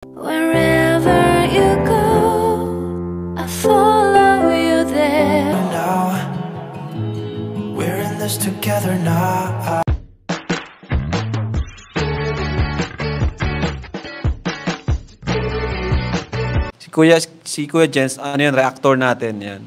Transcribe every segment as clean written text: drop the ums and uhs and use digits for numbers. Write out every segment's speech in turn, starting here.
Wherever you go, I follow you there. Now we're in this together now. Si Kuya Jens, ano yan, reactor natin yan.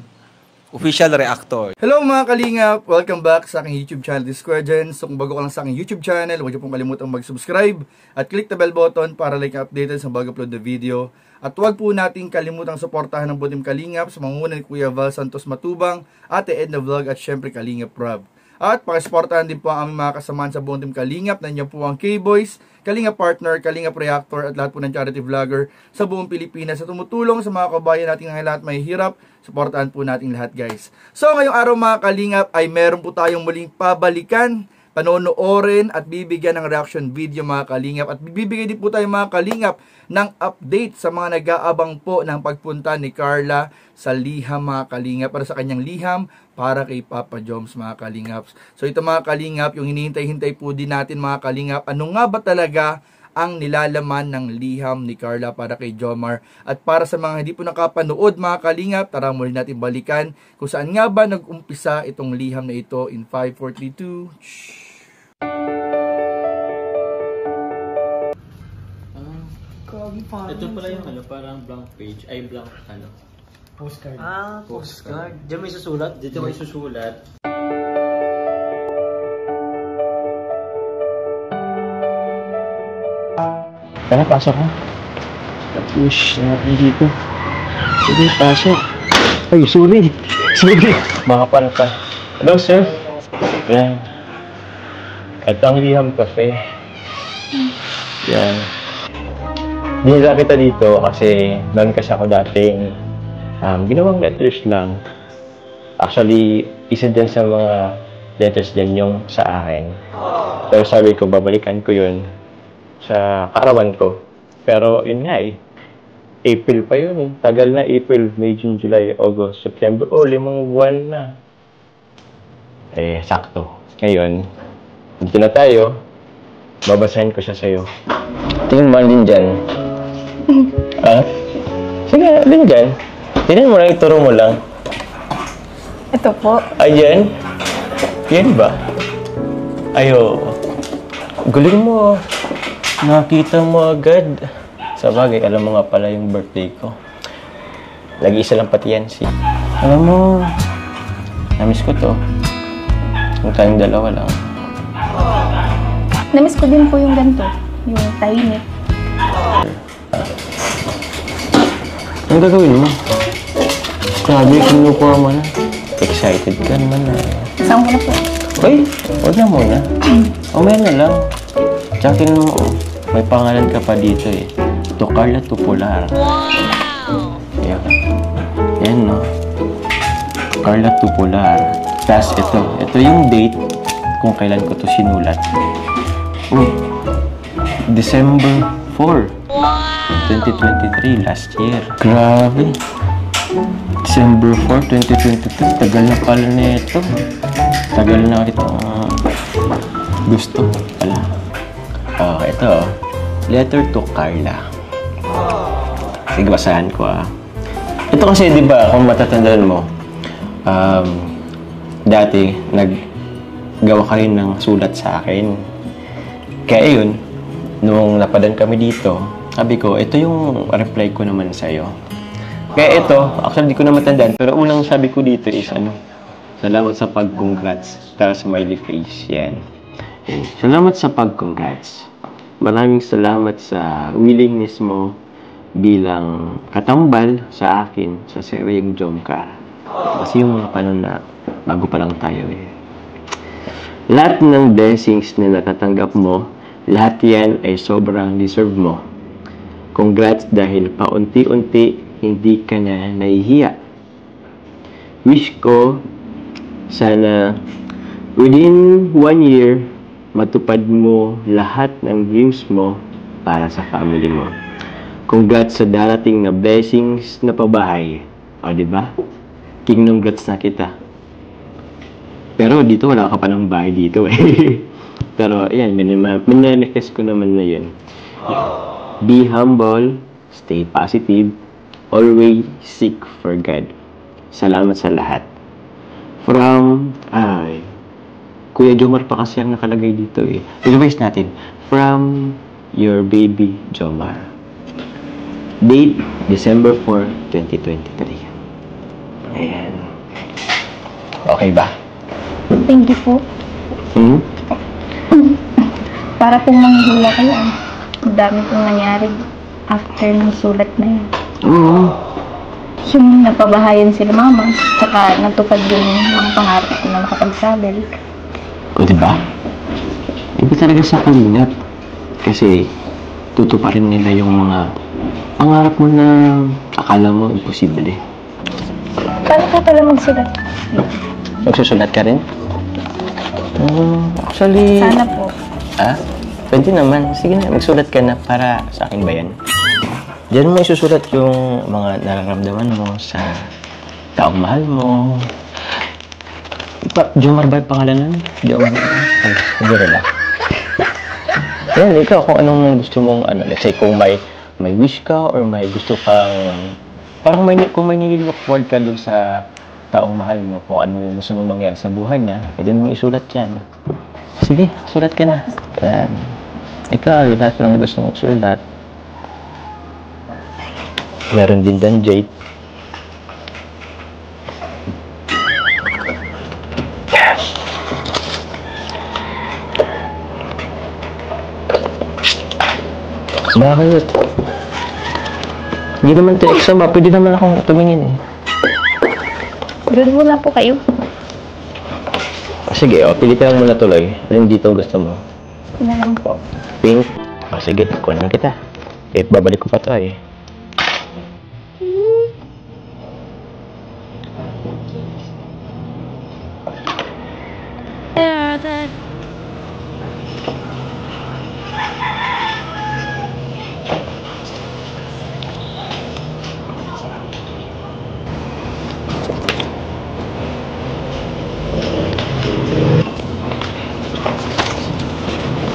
Official reactor. Hello mga kalingap! Welcome back sa aking YouTube channel, This is Kuya Jens. So kung bago ka lang sa aking YouTube channel, huwag niyo pong kalimutang mag-subscribe at click the bell button para like updated sa bago upload na video. At huwag po nating kalimutang suportahan ng Butim Kalingap sa manguna ni Kuya Val Santos Matubang, Ate Edna Vlog at syempre Kalingap Rob. At pakisuportahan din po ang aming mga kasamahan sa buong Team Kalingap. Nandiyan po ang K-Boys, Kalingap Partner, Kalingap Reactor at lahat po ng charity vlogger sa buong Pilipinas sa tumutulong sa mga kabayan nating ng lahat may hirap. Suportahan po natin lahat guys. So ngayong araw mga Kalingap ay meron po tayong muling pabalikan, panonoorin at bibigyan ng reaction video mga Kalingap. At bibigyan din po tayo mga Kalingap ng update sa mga nag-aabang po ng pagpunta ni Carla sa liham mga Kalingap, para sa kanyang liham para kay Papa Joms mga Kalingap. So ito mga Kalingap, yung hinihintay-hintay po din natin mga Kalingap, ano nga ba talaga ang nilalaman ng liham ni Carla para kay Jomar. At para sa mga hindi po nakapanood mga Kalingap, tara muli natin balikan kung saan nga ba nag-umpisa itong liham na ito in 5, 4, 3, 2. Ito pala yung ano, parang blank page, ay blank ano. Postcard. Postcard. Diyan may susulat, dito may susulat. Tara, pasok ha. Tapos, natin dito. Sige, pasok. Ay, sorry. Sorry. Makapal ka. Hello, sir. Yan. Ito ang liham cafe. Yan. Dinala kita dito kasi doon kasi ako dating ginawang letters lang. Actually, isa din sa mga letters din yung sa akin. Pero sabi ko, babalikan ko yun sa kaarawan ko. Pero yun nga eh. April pa yun eh. Tagal na April, May, June, July, August, September. Oh, 5 buwan na. Eh, sakto. Ngayon, dito na tayo. Babasahin ko siya sa'yo. Tingin mo din dyan. Sige, din dyan. Tingnan mo lang, ituro mo lang. Ito po. Ayan. Yan ba? Ayo. Galing mo. Nakita mo agad. Sa bagay, alam mo nga pala yung birthday ko. Lagi-isa lang pati yan si. Alam mo, namiss ko to. Kung tayong dalawa lang. Namiss ko din po yung ganito. Yung tahimik. Ang gagawin mo? Grabe, kinukuha mo na. Excited ka naman na. Saan ko na po? Uy, huwag na muna. Umaya na lang. Tsaka tingnan mo, oh, may pangalan ka pa dito eh. To Carla Tupular. Wow! Ayan. Ayan, no? Carla Tupular. Tapos ito yung date kung kailan ko to sinulat. Oh, December 4. 2023, last year. Grabe. December 4, 2023. Tagal na pala na ito. Tagal na ito. Gusto pala. Oh, ito. Letter to Carla. Sige, basahan ko ah. Ito kasi, di ba, kung matatandaan mo, dati, naggawa ka rin ng sulat sa akin. Kaya yun, nung napadan kami dito, sabi ko, ito yung reply ko naman sa'yo. Kaya ito, actually di ko na matandaan, pero unang sabi ko dito is ano, salamat sa pag-congrats. Tara smiley face, yan. Salamat sa pag-congrats. Maraming salamat sa willingness mo bilang katambal sa akin sa seryeng Jomcar. Kasi yung mga panon na bago pa lang tayo eh. Lahat ng blessings na natatanggap mo, lahat yan ay sobrang deserve mo. Congrats dahil paunti-unti hindi ka na nahihiya. Wish ko sana within 1 year matupad mo lahat ng dreams mo para sa family mo. Congrats sa darating na blessings na pabahay. O, diba? Congrats na kita. Pero dito wala ka pa ng bahay dito eh. Pero ayan, minanifest ko naman na yun. Be humble, stay positive, always seek for God. Salamat sa lahat. From, Kuya Jomar pa kasi ang nakalagay dito eh. Revise natin. From your baby Jomar. Date, December 4, 2023. Ayan. Okay ba? Thank you po. Para pong manghula kayo. Ang dami pong nangyari after ng sulat na yun. Oo. Yung napabahayan sila mama, tsaka natupad yung mga pangarap ko na makapag-travel. O diba? Iba talaga sa kalingap. Kasi tutuparin nila yung mga pangarap mo na akala mo imposible. Paano ka pala magsulat? Magsusulat ka rin? Actually... Sana po. Pwede naman. Sige na, magsulat ka na para sa akin ba yan? Diyan mo isusulat yung mga nararamdaman mo sa taong mahal mo. Jomar ba yung pangalan nun? Jomar. Hindi rin lang. Yan, ikaw kung anong gusto mong, let's say kung may wish ka or may gusto kang, parang kung may nililook forward ka dun sa taong mahal mo, kung ano yung gusto mong mangyari sa buhay niya, pwede mo isulat yan. Sige, sulat ka na. Yan. Ikaw, lahat lang gusto mong sulat. Meron din Dan Jade. Bakit? Hindi naman ito exam ba? Pwede naman akong tumingin eh. Doon muna po kayo. Sige, pili ka lang muna tuloy. Alin dito gusto mo? Yun na lang po. Pink? Sige, kunin kita. Babalik ko pa ito eh. There that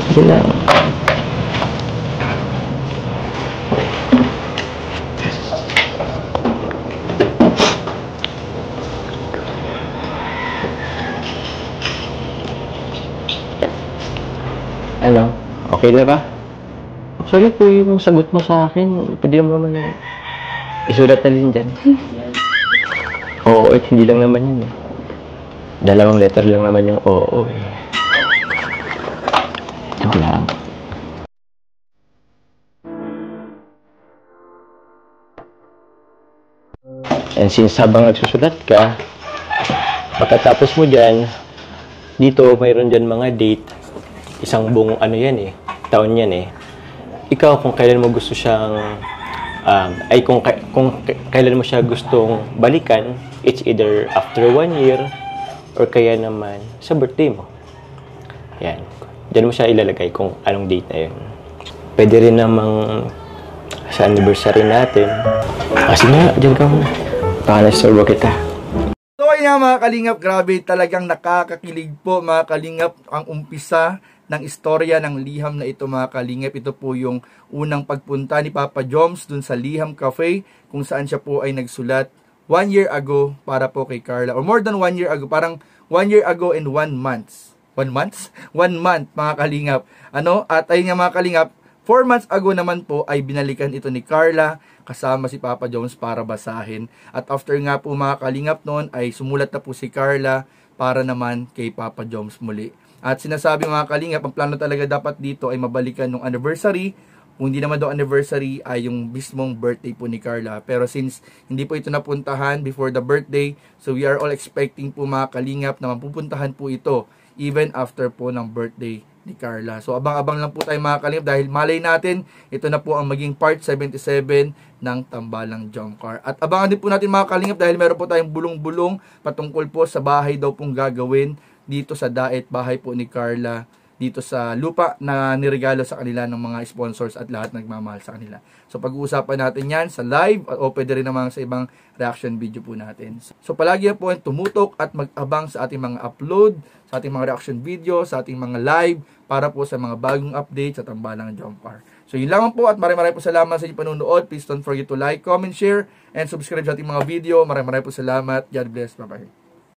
Sige lang. Ano? Okay na ba? Sorry po yung sagot mo sa akin. Pwede mo naman isulat na din dyan. Oo, hindi lang naman yun eh. Dalawang letter lang naman yung oo eh. Ito lang. And since habang nagsusulat ka, pagkatapos mo dyan, dito mayroon dyan mga date. Isang buong taon yan eh. Ikaw kung kailan mo gusto siyang, kung kailan mo siya gustong balikan, it's either after 1 year, or kaya naman sa birthday mo. Yan. Diyan mo siya ilalagay kung anong date na yun. Pwede rin namang sa anniversary natin. Kasi nga, diyan ka muna. Baka na-sorbo kita. So ayun nga mga kalingap, grabe talagang nakakakilig po mga kalingap ang umpisa ng istorya ng liham na ito mga kalingap. Ito po yung unang pagpunta ni Papa Joms dun sa Liham Cafe kung saan siya po ay nagsulat 1 year ago para po kay Carla. Or more than 1 year ago, parang 1 year ago and 1 month. 1 month? 1 month mga kalingap. At ayun nga mga kalingap, 4 months ago naman po ay binalikan ito ni Carla kasama si Papa Joms para basahin. At after nga po mga kalingap noon ay sumulat na po si Carla para naman kay Papa Joms muli. At sinasabi mga kalingap, ang plano talaga dapat dito ay mabalikan ng anniversary. Kung hindi naman daw anniversary ay yung mismong birthday po ni Carla. Pero since hindi po ito napuntahan before the birthday, so we are all expecting po mga kalingap na mapupuntahan po ito even after po ng birthday ni Carla. So abang-abang lang po tayo mga kalingap dahil malay natin, ito na po ang maging part 77 ng Tambalang Jomcar. At abangan din po natin mga kalingap dahil meron po tayong bulong-bulong patungkol po sa bahay daw pong gagawin dito sa Daet, bahay po ni Carla, dito sa lupa na niregalo sa kanila ng mga sponsors at lahat nagmamahal sa kanila. So pag-uusapan natin yan sa live o pwede rin naman sa ibang reaction video po natin. So palagi po tumutok at mag-abang sa ating mga upload, sa ating mga reaction video, sa ating mga live, para po sa mga bagong update sa Tambalang Jomcar. So yun lamang po at maraming po salamat sa inyong panunood. Please don't forget to like, comment, share, and subscribe sa ating mga video. Maraming po salamat. God bless. Bye-bye.